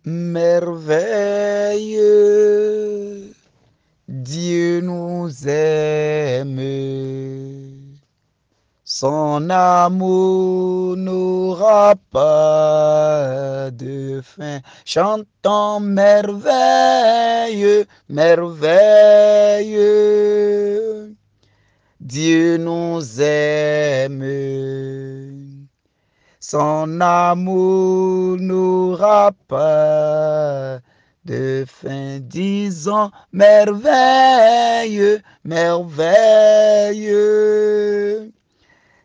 merveilleux. Dieu nous aime. Son amour n'aura pas de fin. Chantons merveilleux, merveilleux. Dieu nous aime. Son amour n'aura pas de fin. Disons merveilleux, merveilleux.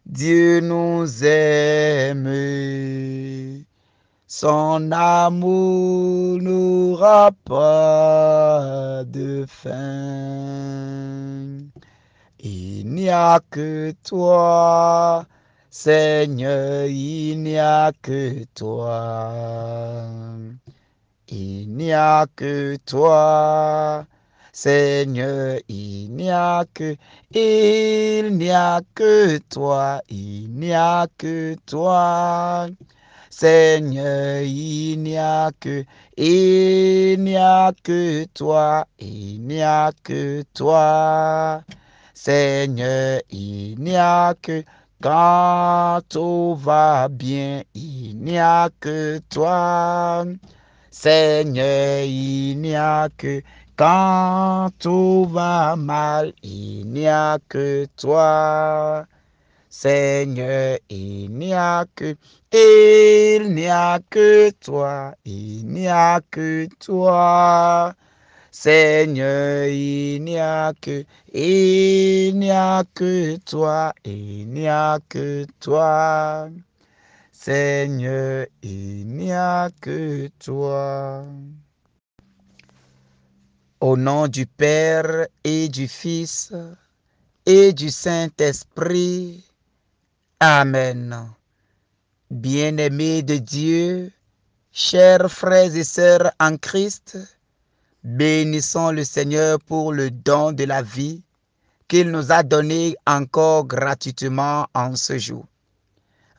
Dieu nous aime. Son amour n'aura pas de fin. Il n'y a que toi, Seigneur, il n'y a que toi. Il n'y a que toi, Seigneur, il n'y a que toi, il n'y a que toi. Seigneur, il n'y a que toi, il n'y a que toi. Seigneur, il n'y a que quand tout va bien, il n'y a que toi. Seigneur, il n'y a que quand tout va mal, il n'y a que toi. Seigneur, il n'y a que toi, il n'y a que toi. Seigneur, il n'y a que toi, il n'y a que toi. Seigneur, il n'y a que toi. Au nom du Père et du Fils et du Saint-Esprit. Amen. Bien-aimés de Dieu, chers frères et sœurs en Christ, bénissons le Seigneur pour le don de la vie qu'il nous a donné encore gratuitement en ce jour.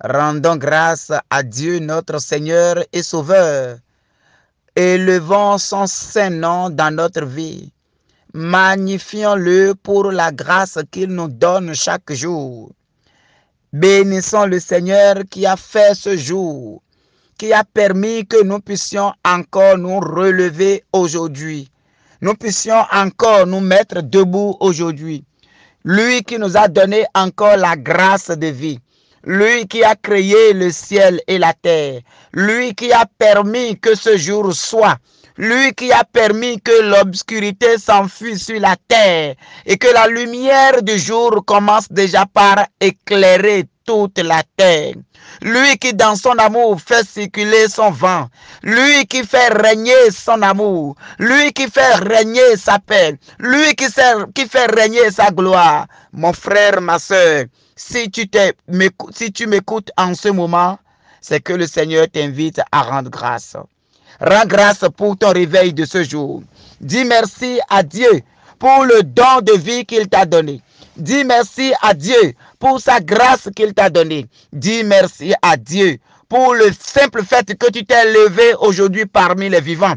Rendons grâce à Dieu notre Seigneur et Sauveur. Élevons son saint nom dans notre vie. Magnifions-le pour la grâce qu'il nous donne chaque jour. Bénissons le Seigneur qui a fait ce jour, qui a permis que nous puissions encore nous relever aujourd'hui. Nous puissions encore nous mettre debout aujourd'hui. Lui qui nous a donné encore la grâce de vie. Lui qui a créé le ciel et la terre. Lui qui a permis que ce jour soit. Lui qui a permis que l'obscurité s'enfuit sur la terre et que la lumière du jour commence déjà par éclairer toute la terre. Lui qui dans son amour fait circuler son vent. Lui qui fait régner son amour. Lui qui fait régner sa paix. Lui qui fait régner sa gloire. Mon frère, ma soeur, si tu m'écoutes en ce moment, c'est que le Seigneur t'invite à rendre grâce. Rends grâce pour ton réveil de ce jour. Dis merci à Dieu pour le don de vie qu'il t'a donné. Dis merci à Dieu pour sa grâce qu'il t'a donnée. Dis merci à Dieu pour le simple fait que tu t'es levé aujourd'hui parmi les vivants.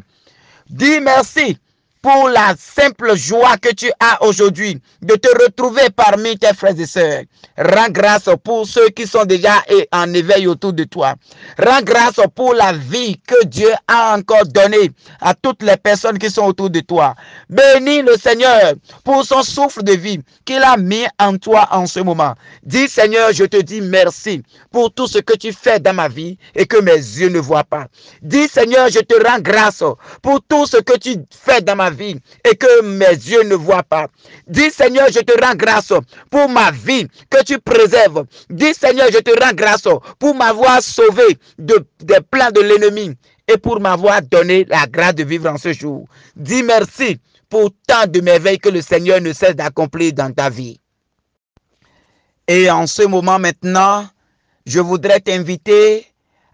Dis merci pour la simple joie que tu as aujourd'hui de te retrouver parmi tes frères et sœurs. Rends grâce pour ceux qui sont déjà en éveil autour de toi. Rends grâce pour la vie que Dieu a encore donnée à toutes les personnes qui sont autour de toi. Bénis le Seigneur pour son souffle de vie qu'il a mis en toi en ce moment. Dis Seigneur, je te dis merci pour tout ce que tu fais dans ma vie et que mes yeux ne voient pas. Dis Seigneur, je te rends grâce pour tout ce que tu fais dans ma vie et que mes yeux ne voient pas. Dis Seigneur, je te rends grâce pour ma vie que tu préserves. Dis Seigneur, je te rends grâce pour m'avoir sauvé des plans de l'ennemi et pour m'avoir donné la grâce de vivre en ce jour. Dis merci pour tant de merveilles que le Seigneur ne cesse d'accomplir dans ta vie. Et en ce moment maintenant, je voudrais t'inviter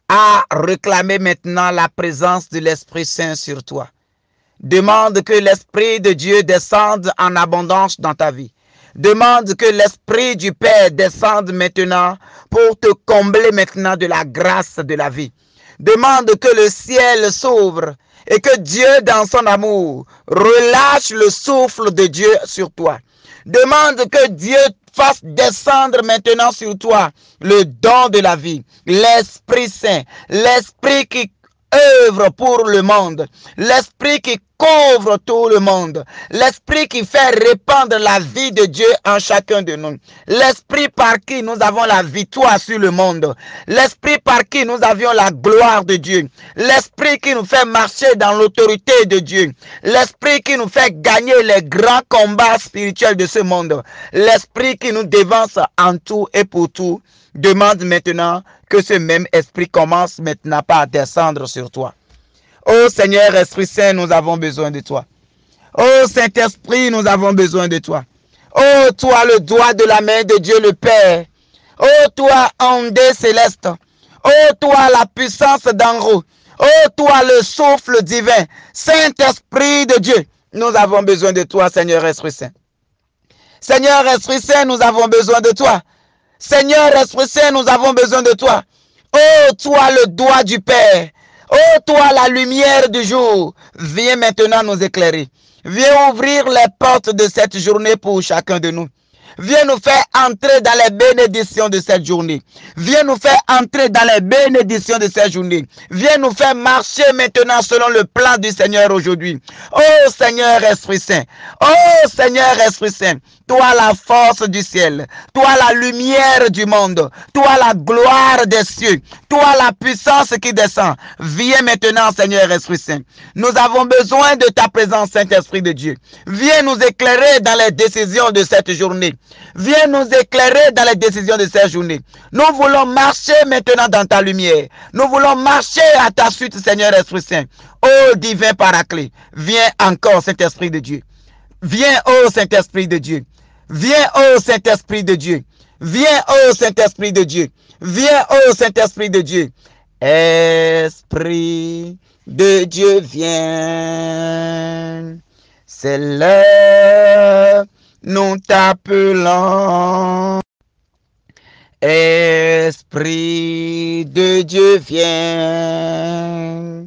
à réclamer maintenant la présence de l'Esprit Saint sur toi. Demande que l'Esprit de Dieu descende en abondance dans ta vie. Demande que l'Esprit du Père descende maintenant pour te combler maintenant de la grâce de la vie. Demande que le ciel s'ouvre et que Dieu, dans son amour, relâche le souffle de Dieu sur toi. Demande que Dieu fasse descendre maintenant sur toi le don de la vie, l'Esprit Saint, l'Esprit qui œuvre pour le monde, l'Esprit qui couvre tout le monde, l'Esprit qui fait répandre la vie de Dieu en chacun de nous, l'Esprit par qui nous avons la victoire sur le monde, l'Esprit par qui nous avions la gloire de Dieu, l'Esprit qui nous fait marcher dans l'autorité de Dieu, l'Esprit qui nous fait gagner les grands combats spirituels de ce monde, l'Esprit qui nous dévance en tout et pour tout. Demande maintenant que ce même esprit commence maintenant par descendre sur toi. Oh Seigneur Esprit Saint, nous avons besoin de toi. Oh Saint-Esprit, nous avons besoin de toi. Oh toi, le doigt de la main de Dieu le Père. Oh toi, ondée céleste. Oh toi, la puissance d'en haut. Oh toi, le souffle divin. Saint-Esprit de Dieu, nous avons besoin de toi, Seigneur Esprit Saint. Seigneur Esprit Saint, nous avons besoin de toi. Seigneur Esprit Saint, nous avons besoin de toi. Oh, toi le doigt du Père. Oh, toi la lumière du jour. Viens maintenant nous éclairer. Viens ouvrir les portes de cette journée pour chacun de nous. Viens nous faire entrer dans les bénédictions de cette journée. Viens nous faire entrer dans les bénédictions de cette journée. Viens nous faire marcher maintenant selon le plan du Seigneur aujourd'hui. Oh Seigneur Esprit Saint. Oh Seigneur Esprit Saint. Toi la force du ciel. Toi la lumière du monde. Toi la gloire des cieux. Toi la puissance qui descend. Viens maintenant Seigneur Esprit Saint. Nous avons besoin de ta présence Saint-Esprit de Dieu. Viens nous éclairer dans les décisions de cette journée. Viens nous éclairer dans les décisions de cette journée. Nous voulons marcher maintenant dans ta lumière. Nous voulons marcher à ta suite, Seigneur Esprit Saint. Ô divin Paraclet, viens encore, Saint-Esprit de Dieu. Viens, ô Saint-Esprit de Dieu. Viens, ô Saint-Esprit de Dieu. Viens, ô Saint-Esprit de Dieu. Viens, ô Saint-Esprit de Dieu. Esprit de Dieu, viens. C'est l'heure. Nous t'appelons. Esprit de Dieu, viens.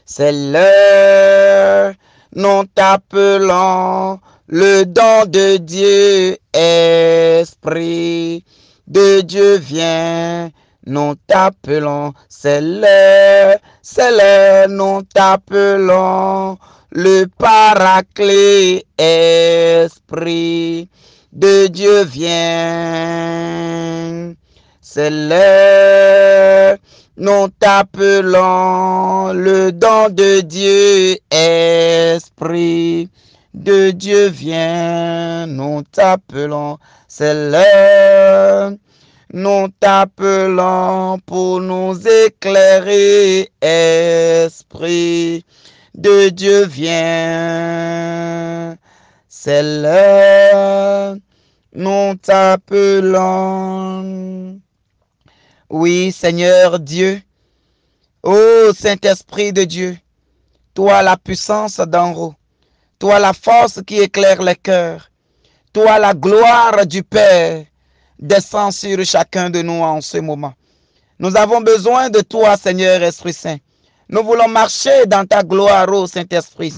C'est l'heure. Nous t'appelons. Le don de Dieu, Esprit de Dieu, viens. Nous t'appelons. C'est l'heure. Nous t'appelons. Le Paraclet, Esprit de Dieu, vient. C'est l'heure, nous t'appelons. Le don de Dieu, Esprit de Dieu, vient. Nous t'appelons. C'est l'heure, nous t'appelons pour nous éclairer, Esprit de Dieu, vient. C'est l'heure, nous t'appelons. Oui, Seigneur Dieu, ô Saint-Esprit de Dieu, toi la puissance d'en haut, toi la force qui éclaire les cœurs, toi la gloire du Père, descends sur chacun de nous en ce moment. Nous avons besoin de toi, Seigneur Esprit Saint. Nous voulons marcher dans ta gloire, ô Saint-Esprit.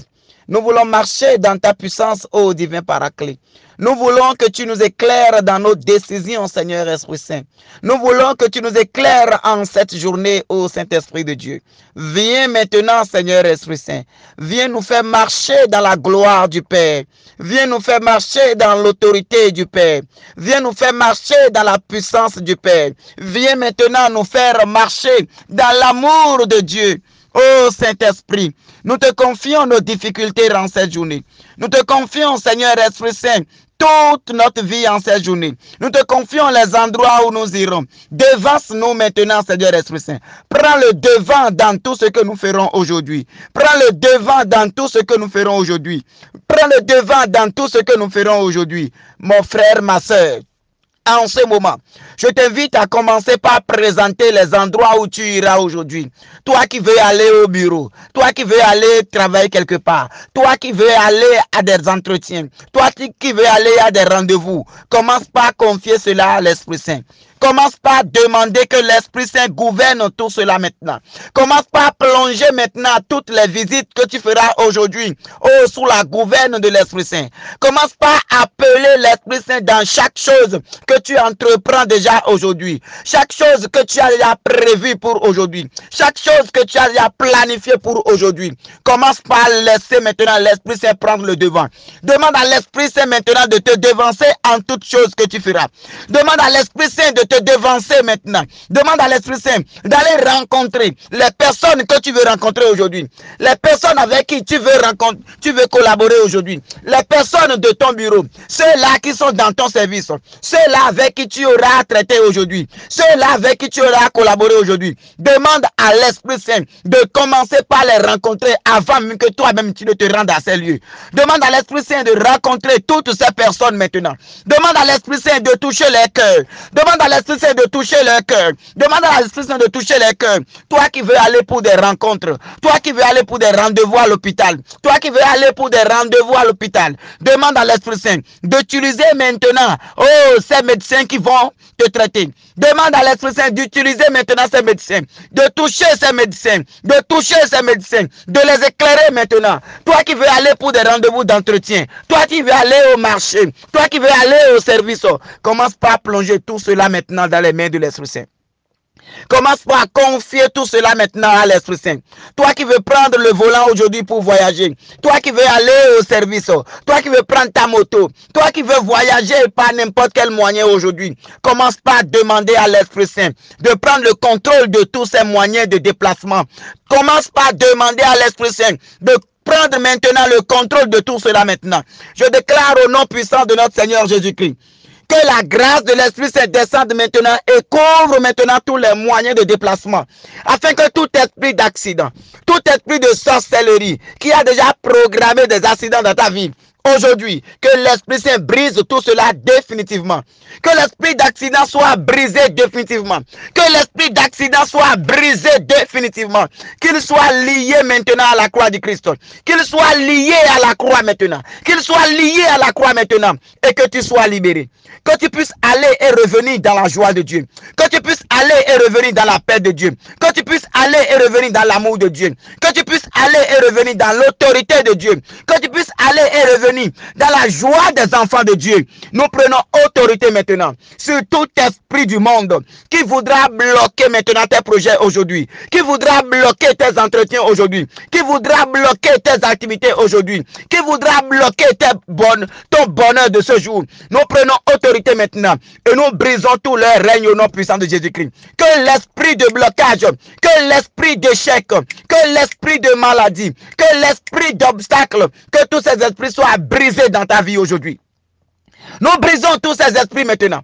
Nous voulons marcher dans ta puissance, ô divin Paraclet. Nous voulons que tu nous éclaires dans nos décisions, Seigneur Esprit Saint. Nous voulons que tu nous éclaires en cette journée, ô Saint-Esprit de Dieu. Viens maintenant, Seigneur Esprit Saint. Viens nous faire marcher dans la gloire du Père. Viens nous faire marcher dans l'autorité du Père. Viens nous faire marcher dans la puissance du Père. Viens maintenant nous faire marcher dans l'amour de Dieu. Ô Saint-Esprit, nous te confions nos difficultés en cette journée. Nous te confions, Seigneur Esprit Saint, toute notre vie en cette journée. Nous te confions les endroits où nous irons. Devance-nous maintenant, Seigneur Esprit Saint. Prends le devant dans tout ce que nous ferons aujourd'hui. Prends le devant dans tout ce que nous ferons aujourd'hui. Prends le devant dans tout ce que nous ferons aujourd'hui. Mon frère, ma soeur, en ce moment, je t'invite à commencer par présenter les endroits où tu iras aujourd'hui. Toi qui veux aller au bureau, toi qui veux aller travailler quelque part, toi qui veux aller à des entretiens, toi qui veux aller à des rendez-vous, commence par confier cela à l'Esprit Saint. Commence par demander que l'Esprit Saint gouverne tout cela maintenant. Commence par plonger maintenant toutes les visites que tu feras aujourd'hui sous la gouverne de l'Esprit Saint. Commence par appeler l'Esprit Saint dans chaque chose que tu entreprends déjà aujourd'hui. Chaque chose que tu as déjà prévue pour aujourd'hui. Chaque chose que tu as déjà planifiée pour aujourd'hui. Commence par laisser maintenant l'Esprit Saint prendre le devant. Demande à l'Esprit Saint maintenant de te devancer en toutes choses que tu feras. Demande à l'Esprit Saint de te devancer maintenant. Demande à l'Esprit Saint d'aller rencontrer les personnes que tu veux rencontrer aujourd'hui. Les personnes avec qui tu veux collaborer aujourd'hui. Les personnes de ton bureau. Ceux-là qui sont dans ton service. Ceux-là avec qui tu auras à traiter aujourd'hui. Ceux-là avec qui tu auras à collaborer aujourd'hui. Demande à l'Esprit Saint de commencer par les rencontrer avant même que toi-même tu ne te rendes à ces lieux. Demande à l'Esprit Saint de rencontrer toutes ces personnes maintenant. Demande à l'Esprit Saint de toucher les cœurs. Demande à l'Esprit Saint de toucher les cœurs. Demande à l'Esprit Saint de toucher les cœurs. Toi qui veux aller pour des rencontres. Toi qui veux aller pour des rendez-vous à l'hôpital. Toi qui veux aller pour des rendez-vous à l'hôpital. Demande à l'Esprit Saint d'utiliser maintenant ces médecins qui vont te traiter. Demande à l'Esprit Saint d'utiliser maintenant ces médecins. De toucher ces médecins. De toucher ces médecins. De les éclairer maintenant. Toi qui veux aller pour des rendez-vous d'entretien. Toi qui veux aller au marché. Toi qui veux aller au service. Commence par plonger tout cela maintenant dans les mains de l'Esprit Saint. Commence par confier tout cela maintenant à l'Esprit Saint. Toi qui veux prendre le volant aujourd'hui pour voyager. Toi qui veux aller au service. Toi qui veux prendre ta moto. Toi qui veux voyager par n'importe quel moyen aujourd'hui. Commence par demander à l'Esprit Saint de prendre le contrôle de tous ces moyens de déplacement. Commence par demander à l'Esprit Saint de prendre maintenant le contrôle de tout cela maintenant. Je déclare au nom puissant de notre Seigneur Jésus-Christ que la grâce de l'Esprit Saint descende maintenant et couvre maintenant tous les moyens de déplacement. Afin que tout esprit d'accident, tout esprit de sorcellerie qui a déjà programmé des accidents dans ta vie, aujourd'hui, que l'Esprit Saint brise tout cela définitivement. Que l'esprit d'accident soit brisé définitivement. Que l'esprit d'accident soit brisé définitivement. Qu'il soit lié maintenant à la croix du Christ. Qu'il soit lié à la croix maintenant. Qu'il soit lié à la croix maintenant. Et que tu sois libéré. Que tu puisses aller et revenir dans la joie de Dieu. Que tu puisses aller et revenir dans la paix de Dieu. Que tu puisses aller et revenir dans l'amour de Dieu. Que tu puisses aller et revenir dans l'autorité de Dieu. Que tu puisses aller et revenir dans la joie des enfants de Dieu. Nous prenons autorité maintenant sur tout esprit du monde qui voudra bloquer maintenant tes projets aujourd'hui, qui voudra bloquer tes entretiens aujourd'hui, qui voudra bloquer tes activités aujourd'hui, qui voudra bloquer ton bonheur de ce jour. Nous prenons autorité maintenant et nous brisons tout leur règne au nom puissant de Jésus-Christ. Que l'esprit de blocage, que l'esprit d'échec, que l'esprit de maladie, que l'esprit d'obstacle, que tous ces esprits soient brisés dans ta vie aujourd'hui. Nous brisons tous ces esprits maintenant.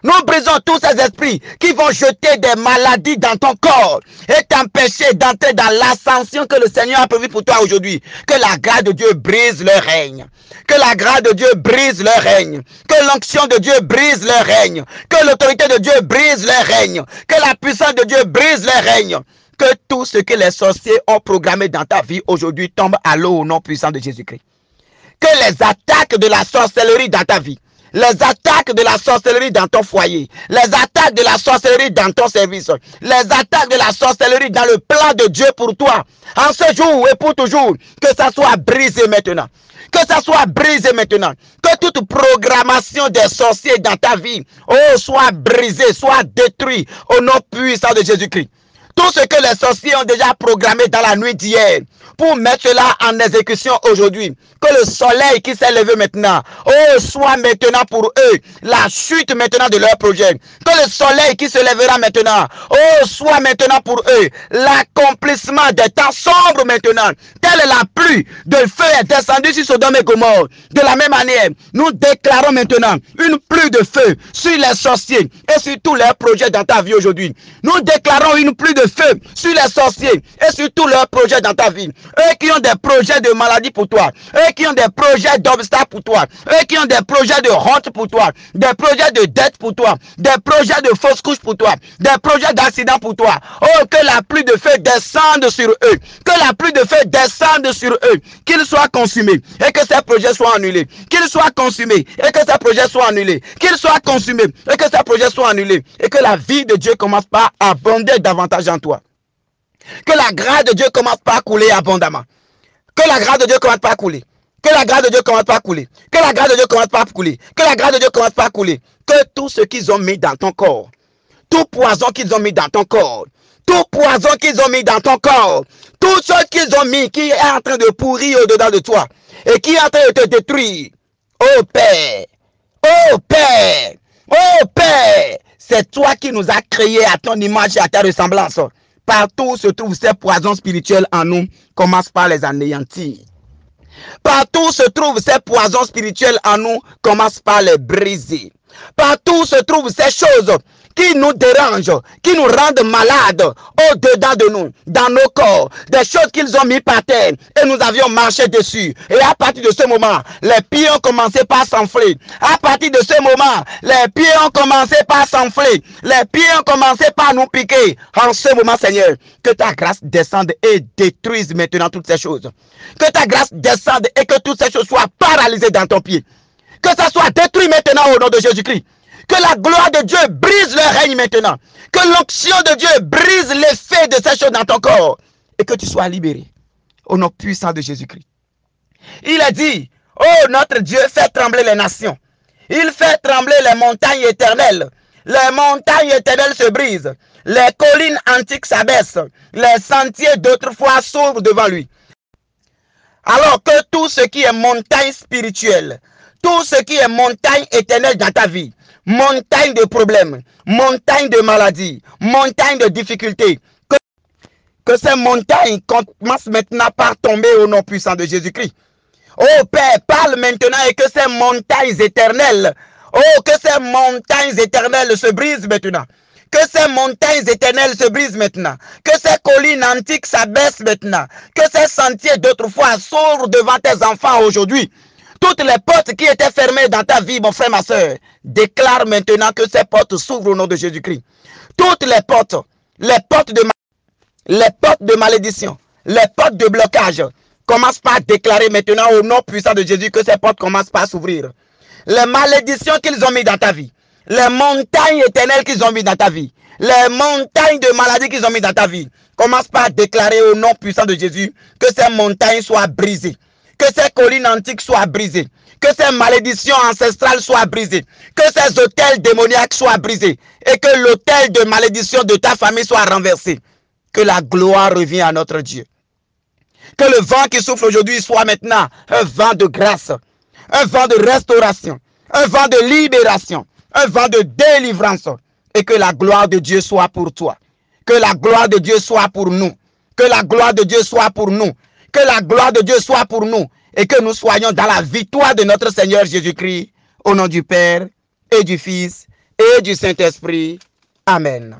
Nous brisons tous ces esprits qui vont jeter des maladies dans ton corps et t'empêcher d'entrer dans l'ascension que le Seigneur a prévue pour toi aujourd'hui. Que la grâce de Dieu brise leur règne. Que la grâce de Dieu brise leur règne. Que l'onction de Dieu brise leur règne. Que l'autorité de Dieu brise leur règne. Que la puissance de Dieu brise leur règne. Que tout ce que les sorciers ont programmé dans ta vie aujourd'hui tombe à l'eau au nom puissant de Jésus-Christ. Que les attaques de la sorcellerie dans ta vie, les attaques de la sorcellerie dans ton foyer, les attaques de la sorcellerie dans ton service, les attaques de la sorcellerie dans le plan de Dieu pour toi, en ce jour et pour toujours, que ça soit brisé maintenant. Que ça soit brisé maintenant. Que toute programmation des sorciers dans ta vie, soit brisée, soit détruite au nom puissant de Jésus-Christ. Tout ce que les sorciers ont déjà programmé dans la nuit d'hier pour mettre cela en exécution aujourd'hui. Que le soleil qui s'est levé maintenant, soit maintenant pour eux la chute maintenant de leur projet. Que le soleil qui se lèvera maintenant, soit maintenant pour eux l'accomplissement des temps sombres maintenant. Telle est la pluie de feu est descendue sur Sodome et Gomorrhe. De la même manière, nous déclarons maintenant une pluie de feu sur les sorciers et sur tous leurs projets dans ta vie aujourd'hui. Nous déclarons une pluie de de feu sur les sorciers et sur tous leurs projets dans ta vie. Eux qui ont des projets de maladie pour toi, eux qui ont des projets d'obstacles pour toi, eux qui ont des projets de honte pour toi, des projets de dette pour toi, des projets de fausses couches pour toi, des projets d'accident pour toi. Oh, que la pluie de feu descende sur eux, que la pluie de feu descende sur eux, qu'ils soient consumés et que ces projets soient annulés, qu'ils soient consumés et que ces projets soient annulés, qu'ils soient consumés et que ces projets soient annulés, et que la vie de Dieu commence par abonder davantage en toi. Que la grâce de Dieu commence par couler abondamment. Que la grâce de Dieu commence par couler. Que la grâce de Dieu commence par couler. Que la grâce de Dieu commence par couler. Que la grâce de Dieu commence par couler. Que tout ce qu'ils ont mis dans ton corps, tout poison qu'ils ont mis dans ton corps, tout poison qu'ils ont mis dans ton corps, tout ce qu'ils ont mis qui est en train de pourrir au-dedans de toi et qui est en train de te détruire. Oh Père, oh Père, oh Père, c'est toi qui nous as créés à ton image et à ta ressemblance. Partout où se trouvent ces poisons spirituels en nous, commence par les anéantir. Partout où se trouvent ces poisons spirituels en nous, commence par les briser. Partout où se trouvent ces choses qui nous dérangent, qui nous rendent malades au-dedans de nous, dans nos corps, des choses qu'ils ont mis par terre et nous avions marché dessus. Et à partir de ce moment, les pieds ont commencé par s'enfler. À partir de ce moment, les pieds ont commencé par s'enfler. Les pieds ont commencé par nous piquer. En ce moment, Seigneur, que ta grâce descende et détruise maintenant toutes ces choses. Que ta grâce descende et que toutes ces choses soient paralysées dans ton pied. Que ça soit détruit maintenant au nom de Jésus-Christ. Que la gloire de Dieu brise le règne maintenant. Que l'onction de Dieu brise l'effet de ces choses dans ton corps. Et que tu sois libéré au nom puissant de Jésus-Christ. Il a dit, oh notre Dieu fait trembler les nations. Il fait trembler les montagnes éternelles. Les montagnes éternelles se brisent. Les collines antiques s'abaissent. Les sentiers d'autrefois s'ouvrent devant lui. Alors que tout ce qui est montagne spirituelle, tout ce qui est montagne éternelle dans ta vie, montagne de problèmes, montagne de maladies, montagne de difficultés, que ces montagnes commencent maintenant par tomber au nom puissant de Jésus-Christ. Oh Père, parle maintenant et que ces montagnes éternelles, oh que ces montagnes éternelles se brisent maintenant. Que ces montagnes éternelles se brisent maintenant. Que ces collines antiques s'abaissent maintenant. Que ces sentiers d'autrefois s'ouvrent devant tes enfants aujourd'hui. Toutes les portes qui étaient fermées dans ta vie, mon frère, ma soeur, déclare maintenant que ces portes s'ouvrent au nom de Jésus-Christ. Toutes les portes de malédiction, les portes de blocage, commencent par déclarer maintenant au nom puissant de Jésus que ces portes commencent par s'ouvrir. Les malédictions qu'ils ont mis dans ta vie, les montagnes éternelles qu'ils ont mis dans ta vie, les montagnes de maladies qu'ils ont mis dans ta vie, commencent par déclarer au nom puissant de Jésus que ces montagnes soient brisées, que ces collines antiques soient brisées, que ces malédictions ancestrales soient brisées, que ces autels démoniaques soient brisés et que l'autel de malédiction de ta famille soit renversé. Que la gloire revienne à notre Dieu. Que le vent qui souffle aujourd'hui soit maintenant un vent de grâce, un vent de restauration, un vent de libération, un vent de délivrance. Et que la gloire de Dieu soit pour toi. Que la gloire de Dieu soit pour nous. Que la gloire de Dieu soit pour nous. Que la gloire de Dieu soit pour nous. Et que nous soyons dans la victoire de notre Seigneur Jésus-Christ. Au nom du Père et du Fils et du Saint-Esprit. Amen.